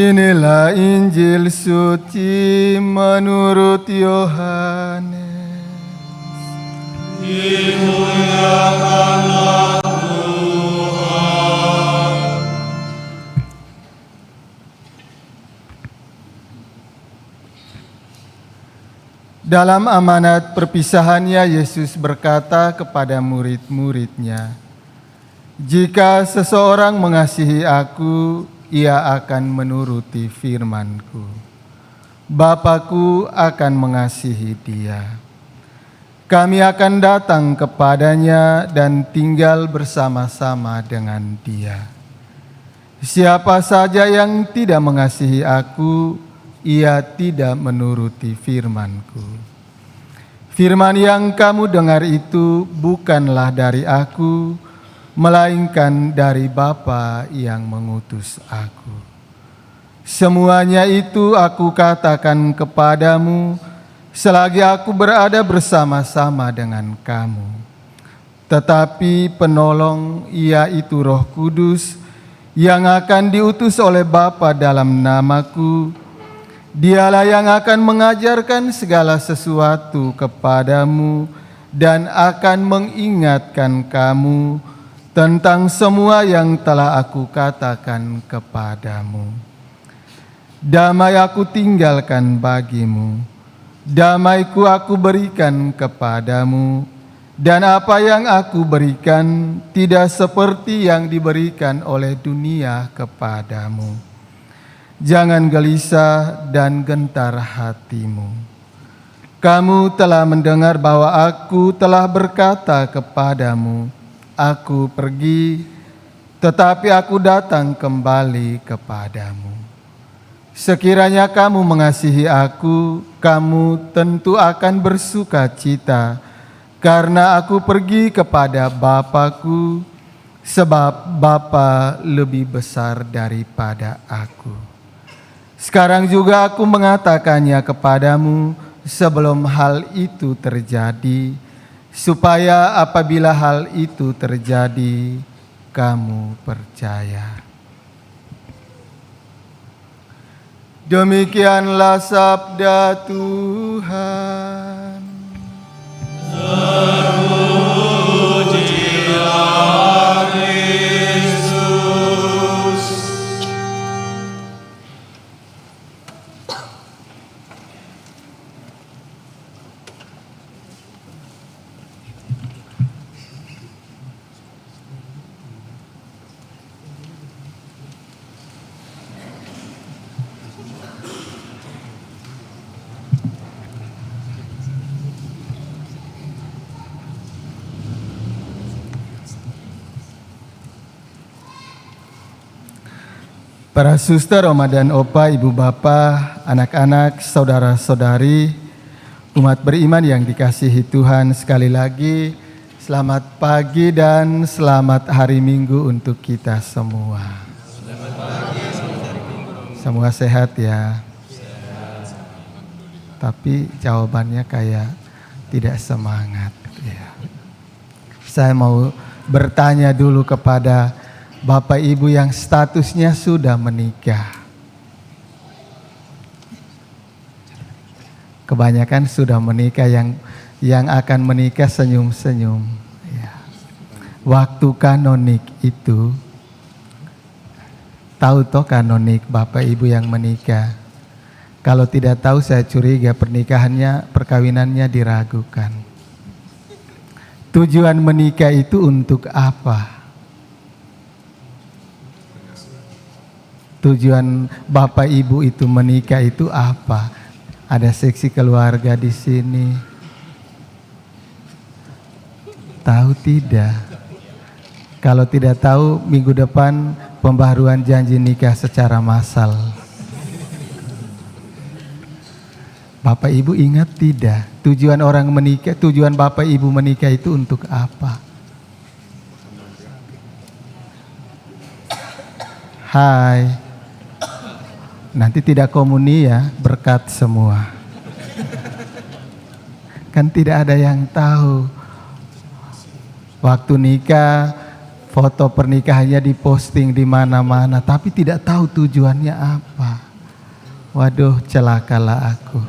Inilah Injil suci menurut Yohanes. Dimuliakanlah Tuhan. Dalam amanat perpisahannya, Yesus berkata kepada murid-muridnya, "Jika seseorang mengasihi Aku, ia akan menuruti firman-Ku. Bapa-Ku akan mengasihi dia. Kami akan datang kepadanya dan tinggal bersama-sama dengan dia. Siapa saja yang tidak mengasihi Aku, ia tidak menuruti firman-Ku. Firman yang kamu dengar itu bukanlah dari Aku, melainkan dari Bapa yang mengutus Aku. Semuanya itu Aku katakan kepadamu selagi Aku berada bersama-sama dengan kamu. Tetapi penolong, yaitu Roh Kudus, yang akan diutus oleh Bapa dalam nama-Ku, Dialah yang akan mengajarkan segala sesuatu kepadamu dan akan mengingatkan kamu tentang semua yang telah Aku katakan kepadamu. Damai Aku tinggalkan bagimu, damai-Ku Aku berikan kepadamu, dan apa yang Aku berikan tidak seperti yang diberikan oleh dunia kepadamu. Jangan gelisah dan gentar hatimu. Kamu telah mendengar bahwa Aku telah berkata kepadamu, Aku pergi, tetapi Aku datang kembali kepadamu. Sekiranya kamu mengasihi Aku, kamu tentu akan bersuka cita, karena Aku pergi kepada Bapa-Ku, sebab Bapa lebih besar daripada Aku. Sekarang juga Aku mengatakannya kepadamu sebelum hal itu terjadi, supaya apabila hal itu terjadi, kamu percaya. Demikianlah sabda Tuhan. Terpujilah Kristus. Para suster, oma dan opa, ibu bapa, anak-anak, saudara-saudari, umat beriman yang dikasihi Tuhan, sekali lagi selamat pagi dan selamat hari Minggu untuk kita semua. Semua sehat ya? Tapi jawabannya kayak tidak semangat. Ya. Saya mau bertanya dulu kepada Bapak Ibu yang statusnya sudah menikah. Kebanyakan sudah menikah, yang akan menikah senyum-senyum. Ya. Waktu kanonik itu, tahu toh kanonik Bapak Ibu yang menikah? Kalau tidak tahu saya curiga perkawinannya diragukan. Tujuan menikah itu untuk apa? Tujuan Bapak Ibu itu menikah itu apa? Ada seksi keluarga di sini. Tahu tidak? Kalau tidak tahu, minggu depan pembaharuan janji nikah secara massal. Bapak Ibu ingat tidak? Tujuan orang menikah, tujuan Bapak Ibu menikah itu untuk apa? Hai. Nanti tidak komuni ya, berkat semua. Kan tidak ada yang tahu. Waktu nikah, foto pernikahannya diposting di mana-mana, tapi tidak tahu tujuannya apa. waduh celakalah aku.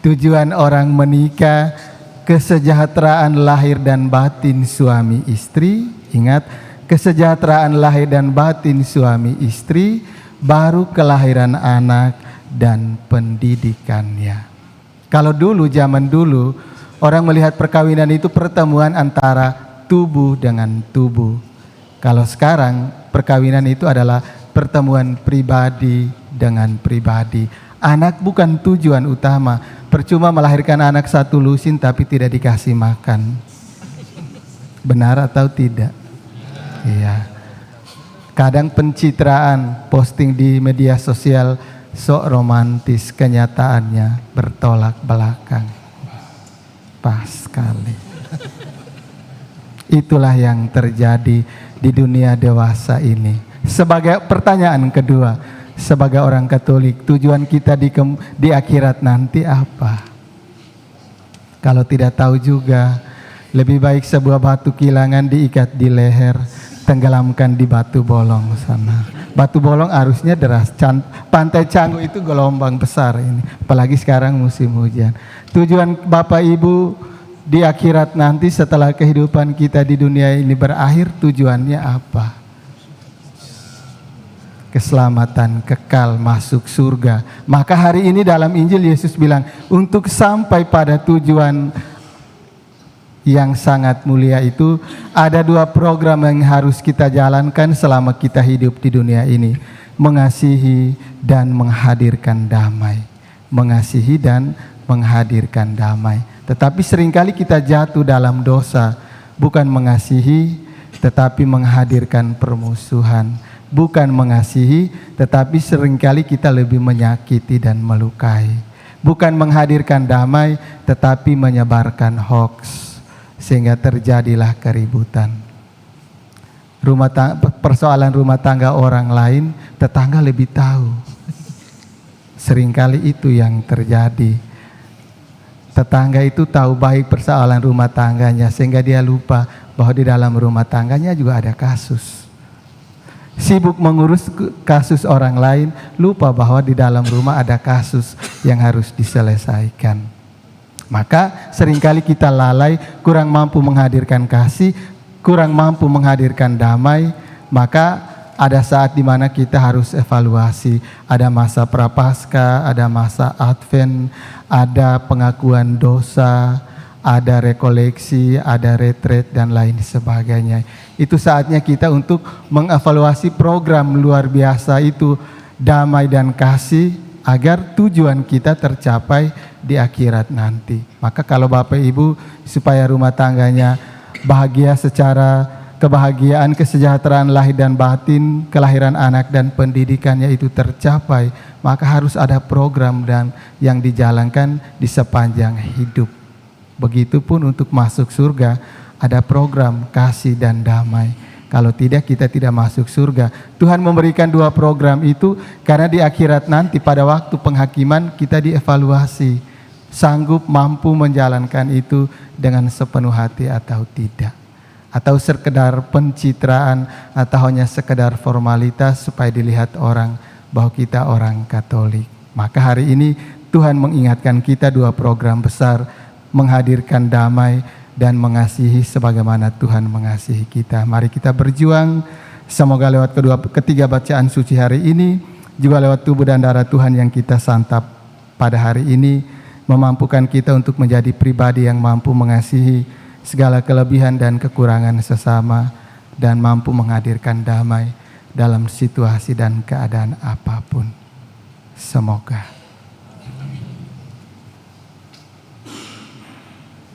Tujuan orang menikah, kesejahteraan lahir dan batin suami istri. Ingat, kesejahteraan lahir dan batin suami istri, baru kelahiran anak dan pendidikannya. Kalau dulu, zaman dulu, orang melihat perkawinan itu pertemuan antara tubuh dengan tubuh. Kalau sekarang, perkawinan itu adalah pertemuan pribadi dengan pribadi. Anak bukan tujuan utama. Percuma melahirkan anak satu lusin tapi tidak dikasih makan. Benar atau tidak? Iya. Kadang pencitraan, posting di media sosial sok romantis, kenyataannya bertolak belakang. Pas sekali. Itulah yang terjadi di dunia dewasa ini. Sebagai pertanyaan kedua, sebagai orang Katolik, tujuan kita di akhirat nanti apa? Kalau tidak tahu juga, lebih baik sebuah batu kilangan diikat di leher, tenggelamkan di Batu Bolong sana. Batu Bolong arusnya deras, Pantai Canggu itu gelombang besar ini, apalagi sekarang musim hujan. Tujuan Bapak Ibu di akhirat nanti setelah kehidupan kita di dunia ini berakhir, tujuannya apa? Keselamatan kekal masuk surga. Maka hari ini dalam Injil Yesus bilang, untuk sampai pada tujuan yang sangat mulia itu, ada dua program yang harus kita jalankan selama kita hidup di dunia ini. Mengasihi dan menghadirkan damai. Mengasihi dan menghadirkan damai. Tetapi seringkali kita jatuh dalam dosa, bukan mengasihi tetapi menghadirkan permusuhan. Bukan mengasihi, tetapi seringkali kita lebih menyakiti dan melukai. Bukan menghadirkan damai, tetapi menyebarkan hoax, sehingga terjadilah keributan. Persoalan rumah tangga orang lain, tetangga lebih tahu. Seringkali itu yang terjadi. Tetangga itu tahu baik persoalan rumah tangganya, sehingga dia lupa bahwa di dalam rumah tangganya juga ada kasus. Sibuk mengurus kasus orang lain, lupa bahwa di dalam rumah ada kasus yang harus diselesaikan. Maka seringkali kita lalai, kurang mampu menghadirkan kasih, kurang mampu menghadirkan damai. Maka ada saat di mana kita harus evaluasi. Ada masa prapaskah, ada masa Advent, ada pengakuan dosa, ada rekoleksi, ada retret dan lain sebagainya. Itu saatnya kita untuk mengevaluasi program luar biasa itu, damai dan kasih, agar tujuan kita tercapai di akhirat nanti. Maka kalau Bapak Ibu supaya rumah tangganya bahagia secara kebahagiaan, kesejahteraan lahir dan batin, kelahiran anak dan pendidikannya itu tercapai, maka harus ada program dan yang dijalankan di sepanjang hidup. Begitupun untuk masuk surga, ada program kasih dan damai. Kalau tidak, kita tidak masuk surga. Tuhan memberikan dua program itu karena di akhirat nanti pada waktu penghakiman kita dievaluasi. Sanggup mampu menjalankan itu dengan sepenuh hati atau tidak. Atau sekedar pencitraan atau hanya sekedar formalitas supaya dilihat orang bahwa kita orang Katolik. Maka hari ini Tuhan mengingatkan kita dua program besar, menghadirkan damai dan mengasihi sebagaimana Tuhan mengasihi kita. Mari kita berjuang, semoga lewat ketiga bacaan suci hari ini, juga lewat tubuh dan darah Tuhan yang kita santap pada hari ini, memampukan kita untuk menjadi pribadi yang mampu mengasihi segala kelebihan dan kekurangan sesama, dan mampu menghadirkan damai dalam situasi dan keadaan apapun. Semoga.